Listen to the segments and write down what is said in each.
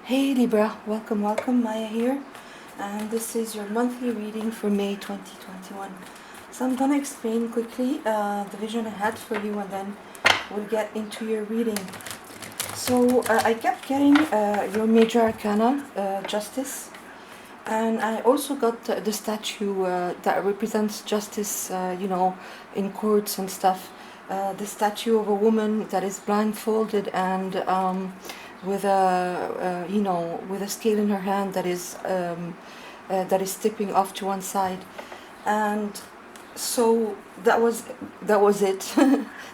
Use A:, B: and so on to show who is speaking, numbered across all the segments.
A: Hey Libra, welcome, Maya here, and this is your monthly reading for May 2021. So I'm gonna explain quickly the vision I had for you, and then we'll get into your reading. So I kept getting your major arcana, justice, and I also got the statue that represents justice, in courts and stuff. The statue of a woman that is blindfolded and with with a scale in her hand that is tipping off to one side, and so that was it.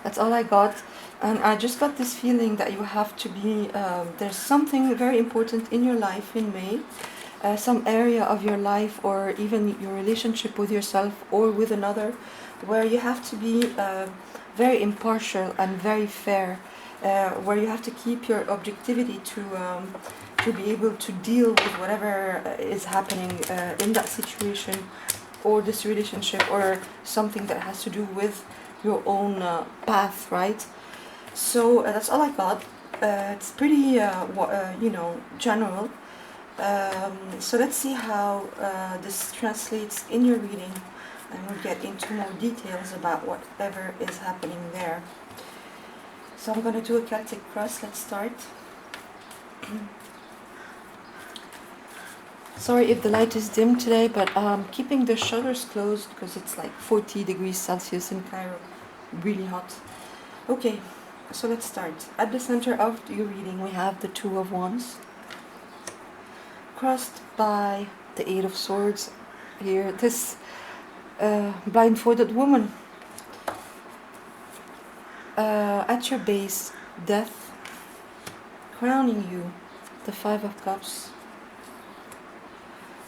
A: That's all I got, and I just got this feeling that you have to be. There's something very important in your life in May. Some area of your life, or even your relationship with yourself or with another, where you have to be very impartial and very fair, where you have to keep your objectivity to be able to deal with whatever is happening in that situation or this relationship, or something that has to do with your own path, right? So that's all I got. It's pretty general. So let's see how this translates in your reading, and we'll get into more details about whatever is happening there. So I'm going to do a Celtic cross. Let's start. Sorry if the light is dim today, but I'm keeping the shutters closed because it's like 40 degrees Celsius in Cairo. Really hot. Okay, so let's start. At the center of your reading, we have the Two of Wands, crossed by the Eight of Swords. Here, this blindfolded woman. At your base, death, crowning you, the Five of Cups.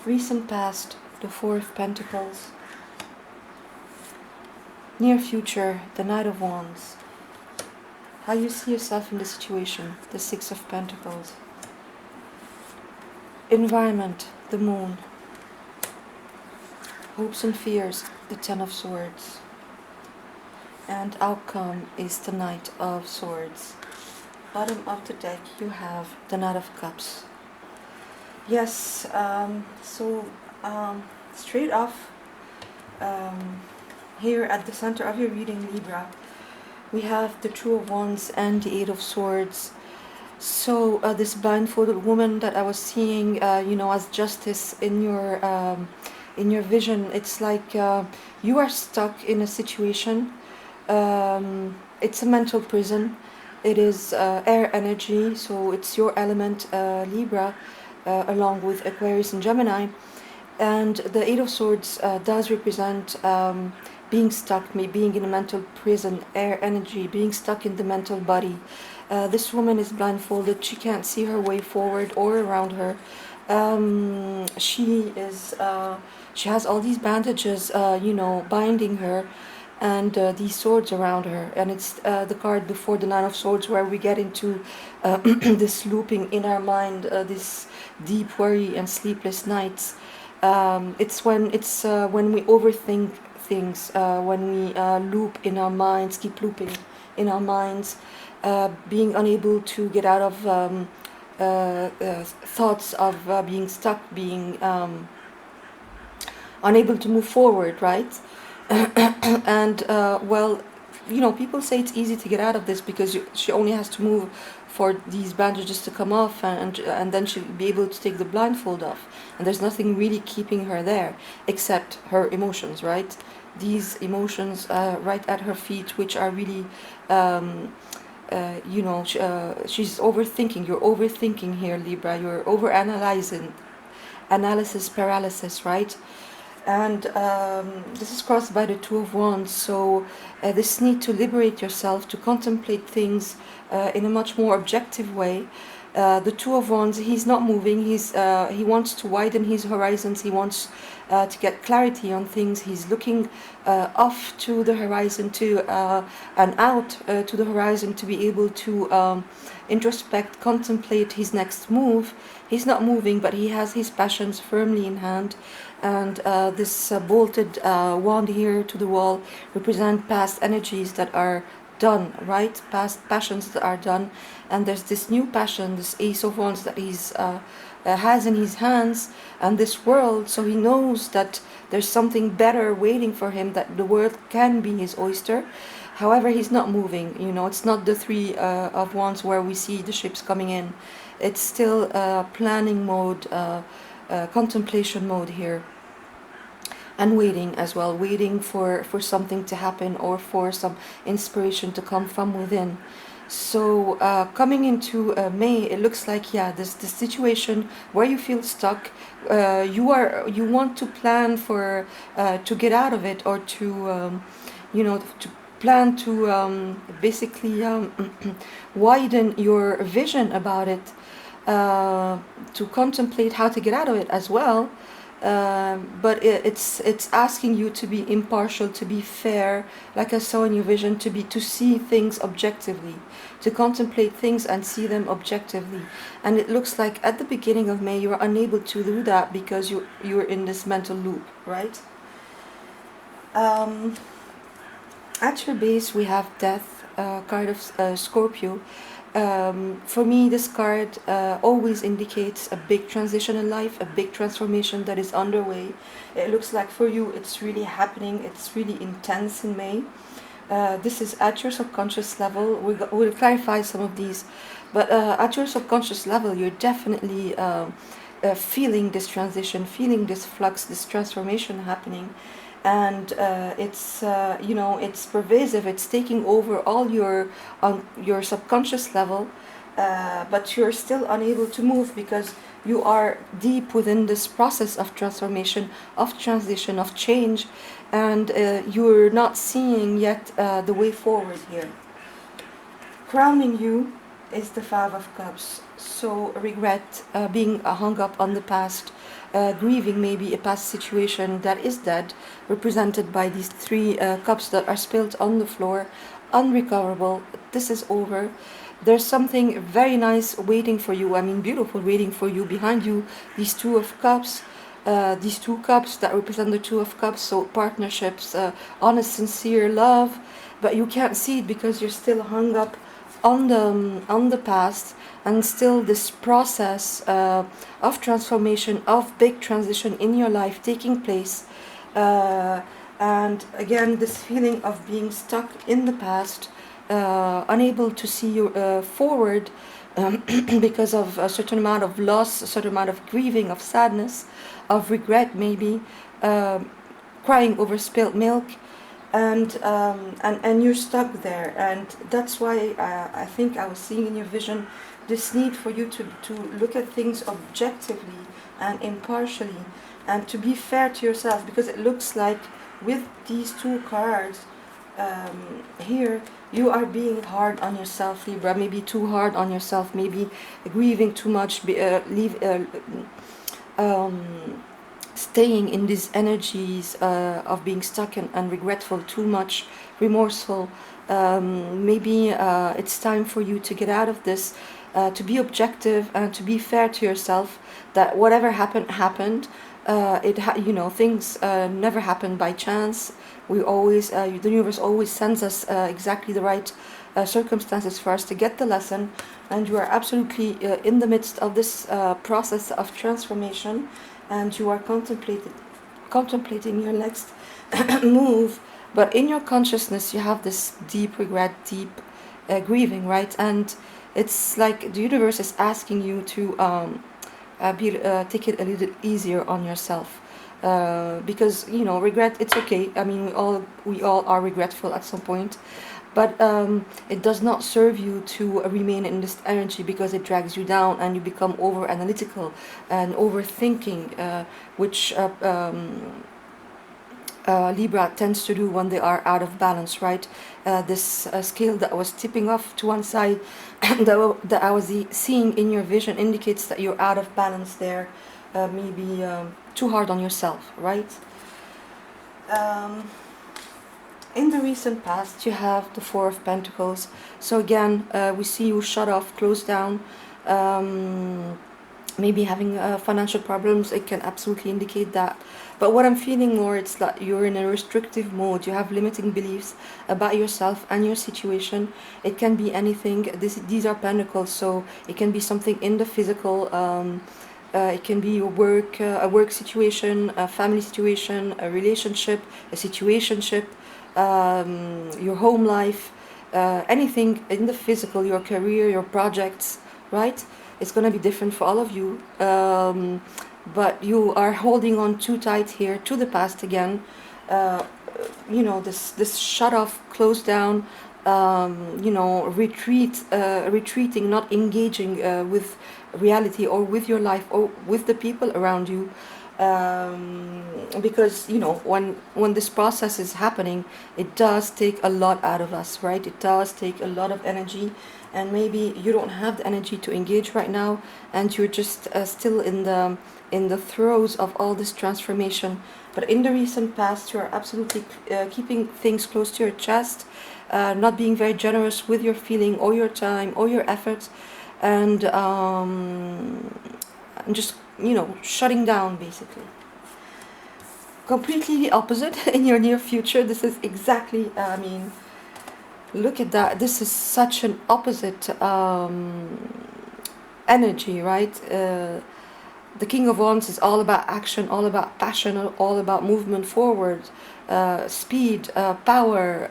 A: Recent past, the Four of Pentacles. Near future, the Knight of Wands. How you see yourself in the situation, the Six of Pentacles. Environment, the Moon. Hopes and fears, the Ten of Swords. And outcome is the Knight of Swords. Bottom of the deck, you have the Knight of Cups. Yes, straight off, here at the center of your reading, Libra, we have the Two of Wands and the Eight of Swords. So this blindfolded woman that I was seeing, as justice in your vision, it's like you are stuck in a situation. It's a mental prison. It is air energy, so it's your element, Libra, along with Aquarius and Gemini. And the Eight of Swords does represent being stuck, being in a mental prison, air energy, being stuck in the mental body. This woman is blindfolded. She can't see her way forward or around her. She has all these bandages, binding her, and these swords around her. And it's the card before the Nine of Swords, where we get into this looping in our mind, this deep worry and sleepless nights. It's when we overthink things, when we loop in our minds, keep looping in our minds, being unable to get out of thoughts of being stuck, being unable to move forward, right? And people say it's easy to get out of this because she only has to move for these bandages to come off, and then she'll be able to take the blindfold off, and there's nothing really keeping her there except her emotions, right? These emotions right at her feet, which are really she's overthinking. You're overthinking here, Libra. You're overanalyzing, analysis paralysis, right? And this is crossed by the Two of Wands. So this need to liberate yourself, to contemplate things in a much more objective way. The Two of Wands, he's not moving. He wants to widen his horizons. He wants to get clarity on things. He's looking off to the horizon, and out to the horizon, to be able to introspect, contemplate his next move. He's not moving, but he has his passions firmly in hand. And this bolted wand here to the wall represent past energies that are done, right? Past passions that are done, and there's this new passion, this Ace of Wands that he's has in his hands, and this world. So he knows that there's something better waiting for him, that the world can be his oyster. However, he's not moving. It's not the Three of Wands where we see the ships coming in. It's still planning mode, contemplation mode here, and waiting as well, waiting for something to happen or for some inspiration to come from within. So coming into May, it looks like, yeah, this situation where you feel stuck, you want to plan for to get out of it, or to to plan to basically widen your vision about it, to contemplate how to get out of it as well. But it's asking you to be impartial, to be fair, like I saw in your vision, to see things objectively, to contemplate things and see them objectively. And it looks like at the beginning of May you are unable to do that because you're in this mental loop, right? At your base we have Death, card of Scorpio. For me, this card always indicates a big transition in life, a big transformation that is underway. It looks like for you it's really happening, it's really intense in May. This is at your subconscious level. We'll clarify some of these, but at your subconscious level you're definitely feeling this transition, feeling this flux, this transformation happening. And it's it's pervasive, it's taking over all on your subconscious level, but you're still unable to move because you are deep within this process of transformation, of transition, of change, and you're not seeing yet the way forward here. Crowning you is the Five of Cups. So regret, being hung up on the past, grieving maybe a past situation that is dead, represented by these three cups that are spilled on the floor, unrecoverable. This is over. There's something very nice waiting for you, beautiful waiting for you behind you. These Two of Cups, these two cups that represent the Two of Cups, so partnerships, honest, sincere love, but you can't see it because you're still hung up on the past, and still this process of transformation, of big transition in your life taking place, and again this feeling of being stuck in the past, unable to see forward, because of a certain amount of loss, a certain amount of grieving, of sadness, of regret maybe, crying over spilt milk, and you're stuck there. And that's why I think I was seeing in your vision this need for you to look at things objectively and impartially, and to be fair to yourself, because it looks like with these two cards here you are being hard on yourself, Libra, maybe too hard on yourself, maybe grieving too much, staying in these energies of being stuck and regretful too much, remorseful. Maybe it's time for you to get out of this, to be objective and to be fair to yourself, that whatever happened. Things never happen by chance. We always, the universe always sends us exactly the right circumstances for us to get the lesson, and you are absolutely in the midst of this process of transformation, and you are contemplating your next move, but in your consciousness you have this deep regret, deep grieving, right? And it's like the universe is asking you to take it a little easier on yourself, because regret, it's okay. We all are regretful at some point, but it does not serve you to remain in this energy, because it drags you down and you become over analytical and overthinking, which Libra tends to do when they are out of balance, right? This scale that was tipping off to one side that I was seeing in your vision indicates that you're out of balance there, maybe too hard on yourself, right? In the recent past you have the Four of Pentacles. So again, we see you shut off, closed down, maybe having financial problems. It can absolutely indicate that. But what I'm feeling more, it's that you're in a restrictive mode. You have limiting beliefs about yourself and your situation. It can be anything. These are pentacles, so it can be something in the physical. It can be your work, a work situation, a family situation, a relationship, a situationship, your home life, anything in the physical, your career, your projects, right? It's going to be different for all of you. But you are holding on too tight here to the past again. Uh, this shut off, close down, retreating, not engaging with reality or with your life or with the people around you. Because when this process is happening, it does take a lot out of us, right? It does take a lot of energy, and maybe you don't have the energy to engage right now, and you're just still in the throes of all this transformation. But in the recent past, you're absolutely keeping things close to your chest, not being very generous with your feeling or your time or your efforts, and just shutting down, basically. Completely the opposite in your near future. This is exactly, look at that. This is such an opposite energy, right? The King of Wands is all about action, all about passion, all about movement forward, speed, power,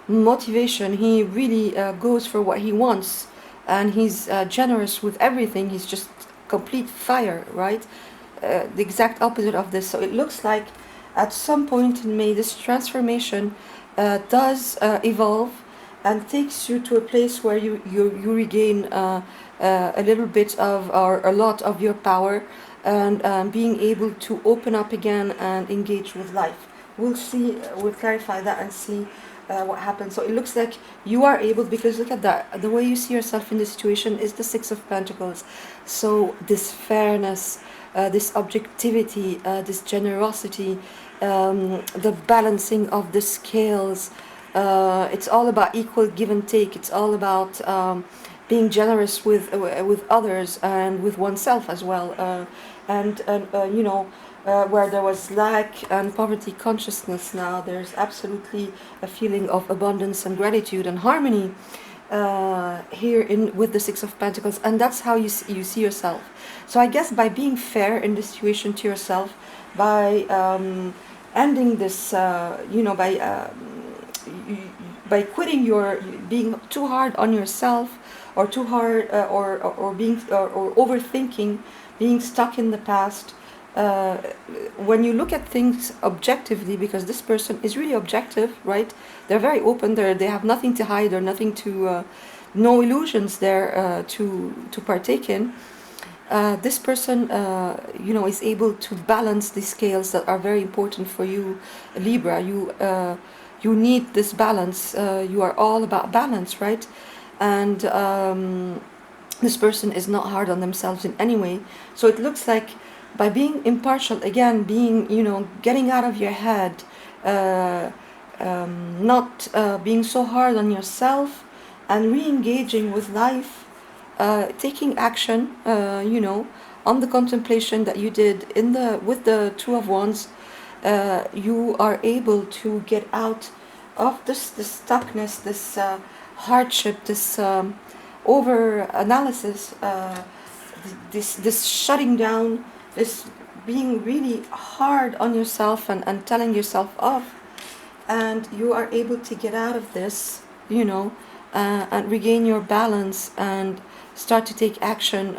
A: motivation. He really goes for what he wants, and he's generous with everything. He's just complete fire, right? The exact opposite of this. So it looks like at some point in May, this transformation does evolve and takes you to a place where you regain a little bit of, or a lot of, your power, and being able to open up again and engage with life. We'll see, we'll clarify that and see what happens. So it looks like you are able, because look at that, the way you see yourself in this situation is the Six of Pentacles. So this fairness, this objectivity, this generosity, the balancing of the scales. It's all about equal give and take. It's all about being generous with others and with oneself as well. Where there was lack and poverty consciousness, now there's absolutely a feeling of abundance and gratitude and harmony here with the Six of Pentacles, and that's how you see yourself. So I guess by being fair in this situation to yourself, by ending this, by quitting your being too hard on yourself, or too hard, or being or overthinking, being stuck in the past. When you look at things objectively, because this person is really objective, right? They're very open. They have nothing to hide, or nothing to, no illusions there to partake in. This person, is able to balance the scales that are very important for you, Libra. You need this balance. You are all about balance, right? And this person is not hard on themselves in any way. So it looks like by being impartial, again, being, getting out of your head, not being so hard on yourself, and re-engaging with life, taking action, on the contemplation that you did with the Two of Wands, you are able to get out of this stuckness, this hardship, this over analysis, this shutting down, this being really hard on yourself and telling yourself off, and you are able to get out of this, and regain your balance and start to take action,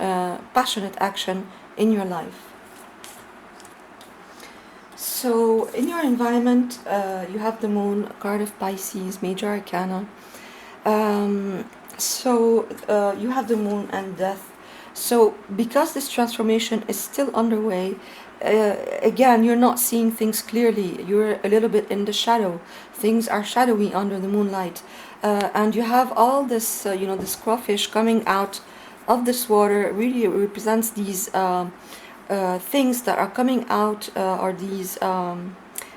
A: passionate action in your life. So in your environment, you have the Moon, card of Pisces, Major Arcana. So you have the Moon and Death. So because this transformation is still underway, again, you're not seeing things clearly. You're a little bit in the shadow. Things are shadowy under the moonlight. And you have all this, this crawfish coming out of this water. Really represents these things that are coming out, or these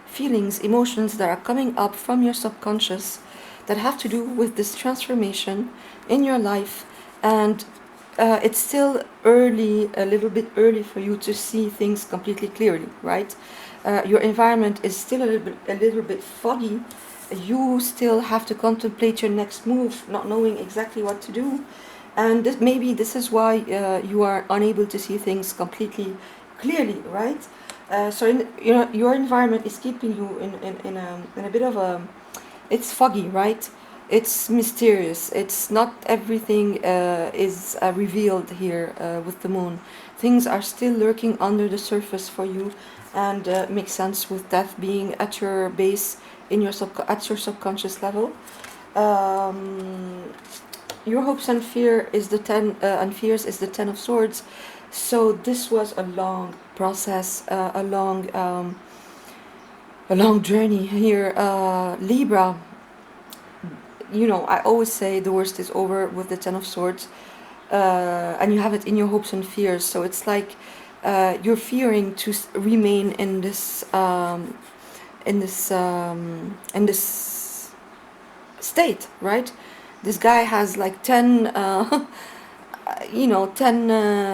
A: feelings, emotions that are coming up from your subconscious, that have to do with this transformation in your life. And it's still early, a little bit early for you to see things completely clearly, right? Your environment is still a little bit foggy. You still have to contemplate your next move, not knowing exactly what to do, and maybe this is why you are unable to see things completely clearly, right? So your environment is keeping you in a bit of a, it's foggy, right? It's mysterious. It's not everything is revealed here with the moon. Things are still lurking under the surface for you, and makes sense with death being at your base in your at your subconscious level. Um, your hopes and fears is the 10 of Swords. So this was a long process, a long journey here, Libra. I always say the worst is over with the 10 of Swords, and you have it in your hopes and fears. So it's like you're fearing to remain in this state, right? This guy has like 10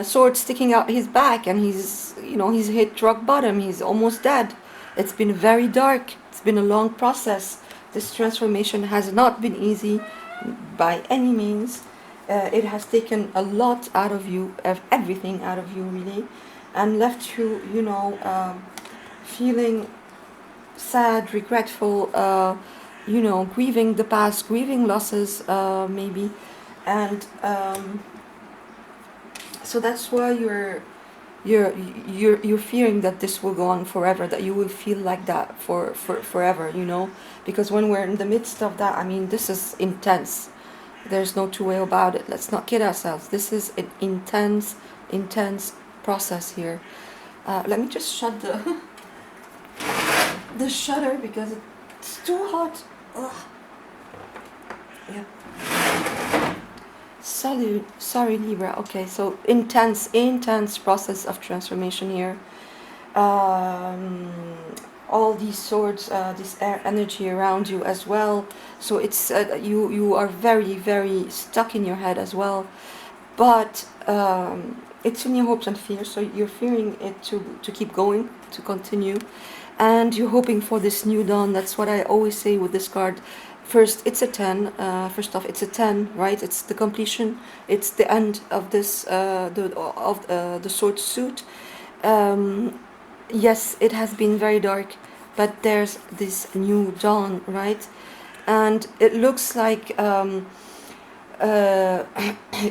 A: swords sticking out his back, and he's hit rock bottom. He's almost dead. It's been very dark. It's been a long process. This transformation has not been easy by any means. It has taken a lot out of you, everything out of you, really, and left you, feeling sad, regretful, grieving the past, grieving losses, maybe, and so that's why you're fearing that this will go on forever, that you will feel like that for forever, because when we're in the midst of that, I mean, this is intense. There's no two way about it. Let's not kid ourselves. This is an intense process here. Let me just shut the shutter because it's too hot. Ugh. Yeah. Sorry, Libra. Okay, so intense process of transformation here. All these swords, this air energy around you as well. So it's you are very, very stuck in your head as well. But it's in your hopes and fears. So you're fearing it to keep going, to continue, and you're hoping for this new dawn. That's what I always say with this card. First, it's a 10. First off, it's a 10, right? It's the completion. It's the end of this the sword suit. Yes, it has been very dark, but there's this new dawn, right? And it looks like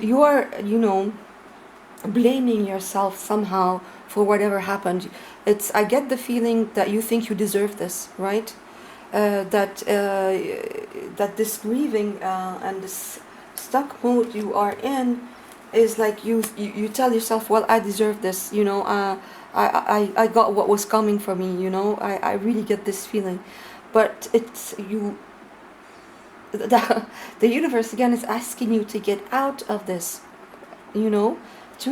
A: you are, blaming yourself somehow for whatever happened. I get the feeling that you think you deserve this, right? That this grieving and this stuck mode you are in is like you tell yourself, well, I deserve this, I got what was coming for me, I really get this feeling. But it's you, the universe again is asking you to get out of this, to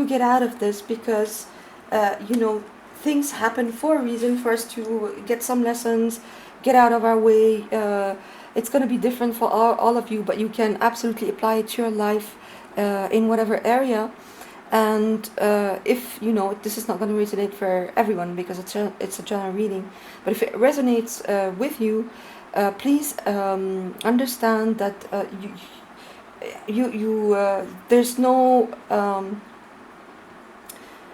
A: get out of this, because things happen for a reason, for us to get some lessons, get out of our way. It's going to be different for all of you, but you can absolutely apply it to your life in whatever area. And if this is not going to resonate for everyone because it's a general reading, but if it resonates with you, please understand that there's no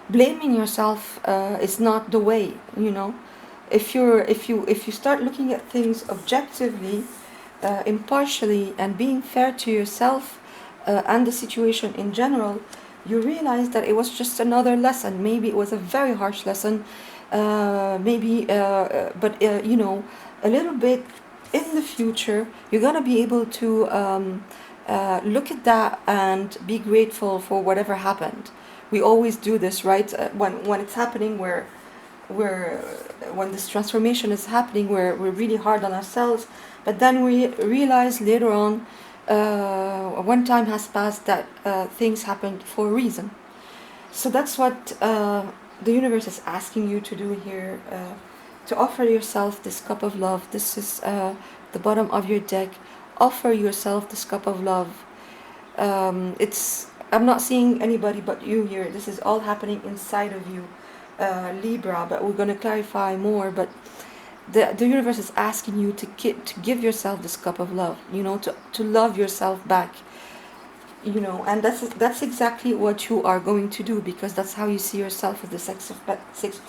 A: blaming yourself is not the way. If you start looking at things objectively, impartially, and being fair to yourself and the situation in general, you realize that it was just another lesson. Maybe it was a very harsh lesson, but a little bit in the future, you're gonna be able to look at that and be grateful for whatever happened. We always do this, right? When it's happening, when this transformation is happening, we're really hard on ourselves, but then we realize later on, when time has passed, that things happened for a reason. So that's what the universe is asking you to do here, to offer yourself this cup of love. This is the bottom of your deck. Offer yourself this cup of love. It's I'm not seeing anybody but you here. This is all happening inside of you, Libra, but we're going to clarify more. But the universe is asking you to give yourself this cup of love, to love yourself back, and that's exactly what you are going to do, because that's how you see yourself with the Six of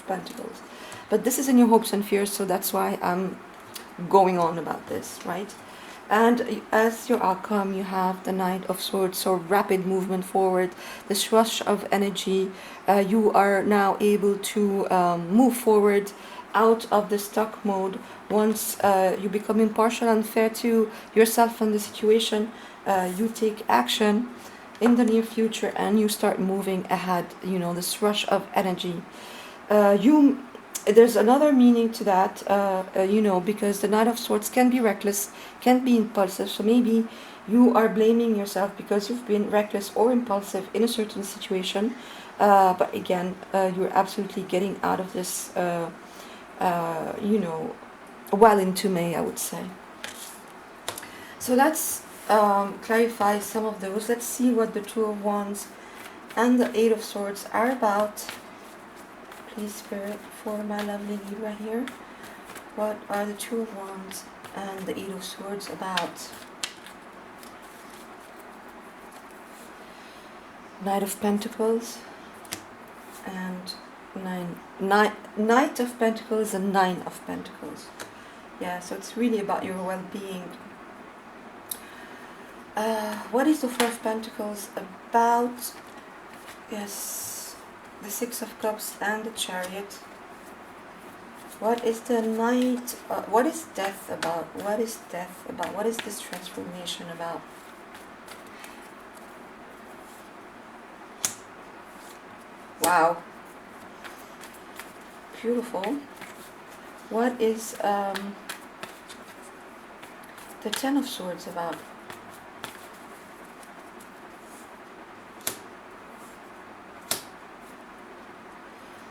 A: Pentacles. But this is in your hopes and fears, so that's why I'm going on about this, right? And as your outcome, you have the Knight of Swords, so rapid movement forward, this rush of energy. You are now able to move forward out of the stuck mode. Once you become impartial and fair to yourself and the situation, you take action in the near future and you start moving ahead, this rush of energy. There's another meaning to that, because the Knight of Swords can be reckless, can be impulsive. So maybe you are blaming yourself because you've been reckless or impulsive in a certain situation. But again, you're absolutely getting out of this, well into May, I would say. So let's clarify some of those. Let's see what the Two of Wands and the Eight of Swords are about. Please, Spirit, for my lovely Libra here. What are the Two of Wands and the Eight of Swords about? Knight of Pentacles and Knight of Pentacles and Nine of Pentacles. Yeah, so it's really about your well-being. What is the Four of Pentacles about? Yes, the Six of Cups and the Chariot. What is the Knight? What is death about? What is death about? What is this transformation about? Wow. Beautiful. What is the Ten of Swords about?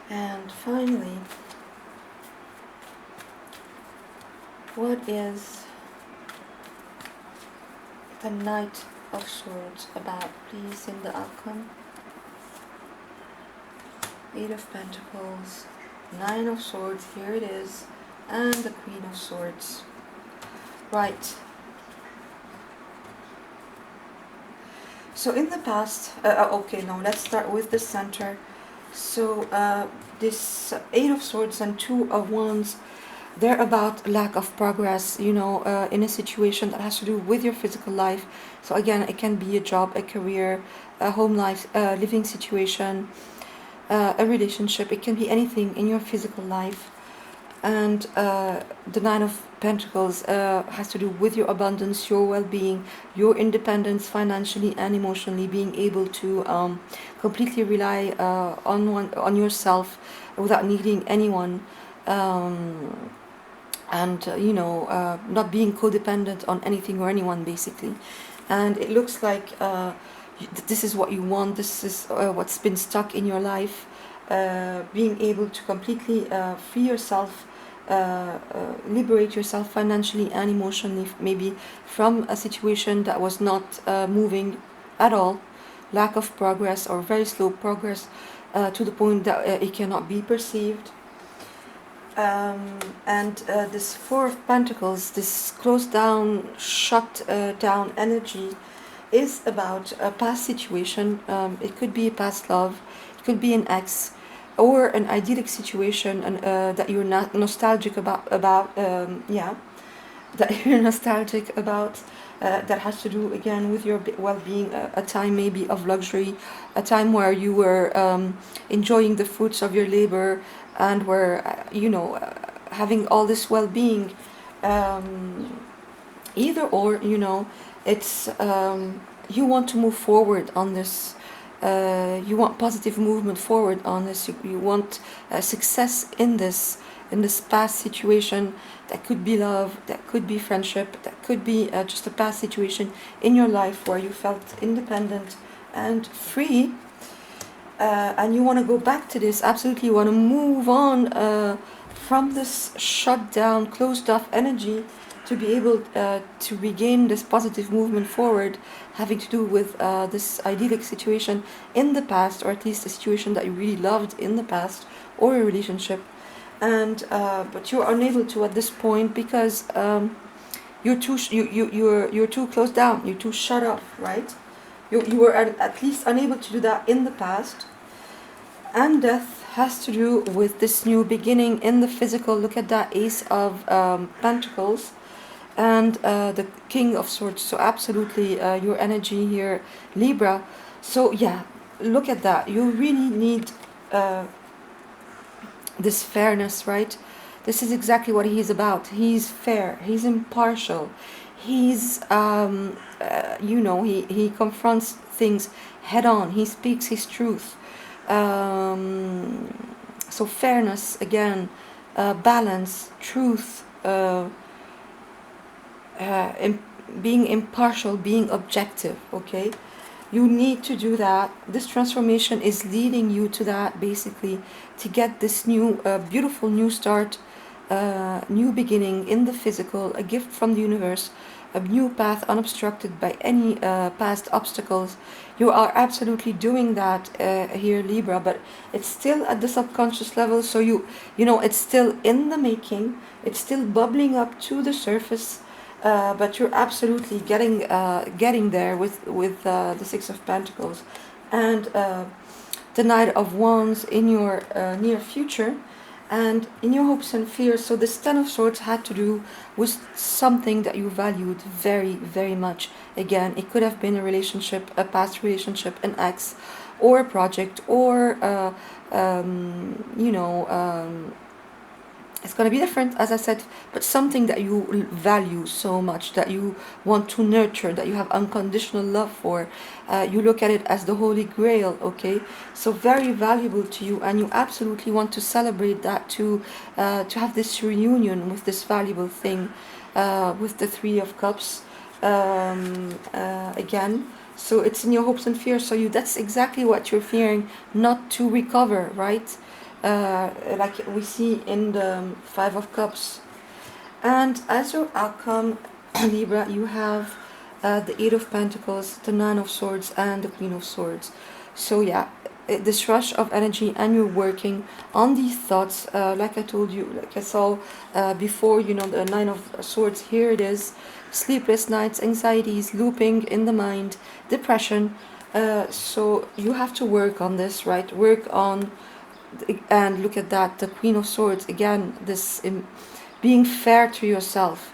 A: And finally, what is the Knight of Swords about? Please, in the outcome. Eight of Pentacles, Nine of Swords, here it is, and the Queen of Swords. Right. So in the past, okay, no, let's start with the center. So this Eight of Swords and Two of Wands, they're about lack of progress, in a situation that has to do with your physical life. So again, it can be a job, a career, a home life, living situation, a relationship. It can be anything in your physical life. And the Nine of Pentacles has to do with your abundance, your well-being, your independence financially and emotionally, being able to completely rely on yourself without needing anyone, and not being codependent on anything or anyone, basically. And it looks like this is what you want. This is what's been stuck in your life. Being able to completely free yourself, liberate yourself financially and emotionally, maybe from a situation that was not moving at all, lack of progress or very slow progress, to the point that it cannot be perceived. And this Four of Pentacles, this closed down, shut down energy, is about a past situation. It could be a past love, it could be an ex, or an idyllic situation, and that you're not nostalgic about, that you're nostalgic about, that has to do again with your well-being, a time maybe of luxury, a time where you were enjoying the fruits of your labor and were having all this well-being. Either or, it's you want to move forward on this. You want positive movement forward on this. You want success in this past situation. That could be love, that could be friendship, that could be just a past situation in your life where you felt independent and free, and you want to go back to this. Absolutely, you want to move on from this shut down, closed off energy to be able to regain this positive movement forward, having to do with this idyllic situation in the past, or at least a situation that you really loved in the past, or a relationship, and but you're unable to at this point because you're too closed down, you're too shut off, right? You were at least unable to do that in the past. And death has to do with this new beginning in the physical. Look at that Ace of Pentacles and the King of Swords. So absolutely your energy here, Libra. So yeah, look at that. You really need this fairness, right? This is exactly what he's about. He's fair, he's impartial, he's he confronts things head on, he speaks his truth. So fairness again, balance, truth, being impartial, being objective. Okay, you need to do that. This transformation is leading you to that, basically, to get this new beautiful new start, new beginning in the physical, a gift from the universe, a new path unobstructed by any past obstacles. You are absolutely doing that here, Libra, but it's still at the subconscious level, so you know it's still in the making, it's still bubbling up to the surface, but you're absolutely getting there with the Six of Pentacles and the Knight of Wands in your near future, and in your hopes and fears. So this Ten of Swords had to do with something that you valued very, very much. Again, it could have been a relationship, a past relationship, an ex, or a project, or it's going to be different, as I said, but something that you value so much, that you want to nurture, that you have unconditional love for. You look at it as the Holy Grail, okay? So very valuable to you, and you absolutely want to celebrate that, to have this reunion with this valuable thing, with the Three of Cups, again. So it's in your hopes and fears, so that's exactly what you're fearing, not to recover, right? Like we see in the Five of Cups. And as your outcome, Libra, you have the Eight of Pentacles, the Nine of Swords, and the Queen of Swords. So yeah, this rush of energy, and you're working on these thoughts, like I told you, like I saw before, the Nine of Swords. Here it is: sleepless nights, anxieties, looping in the mind, depression. So you have to work on this, right? Work on. And look at that, the Queen of Swords again, this being fair to yourself,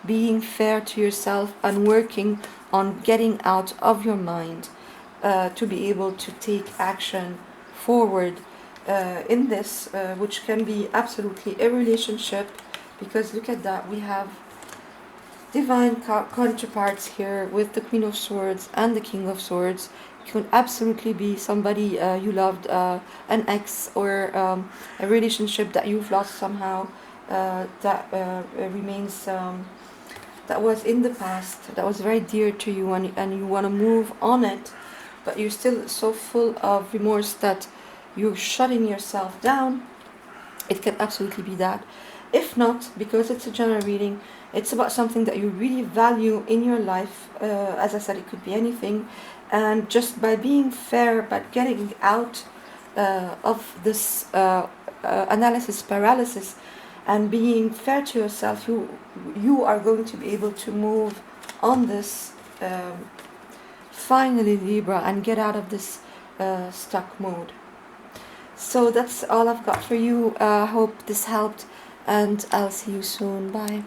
A: and working on getting out of your mind, to be able to take action forward in this, which can be absolutely a relationship, because look at that, we have divine counterparts here with the Queen of Swords and the King of Swords. It could absolutely be somebody you loved, an ex, or a relationship that you've lost somehow, that remains, that was in the past, that was very dear to you, and you want to move on it, but you're still so full of remorse that you're shutting yourself down. It can absolutely be that. If not, because it's a general reading, it's about something that you really value in your life. As I said, it could be anything. And just by being fair, by getting out of this analysis paralysis, and being fair to yourself, you are going to be able to move on this, finally, Libra, and get out of this stuck mode. So that's all I've got for you. I hope this helped, and I'll see you soon. Bye.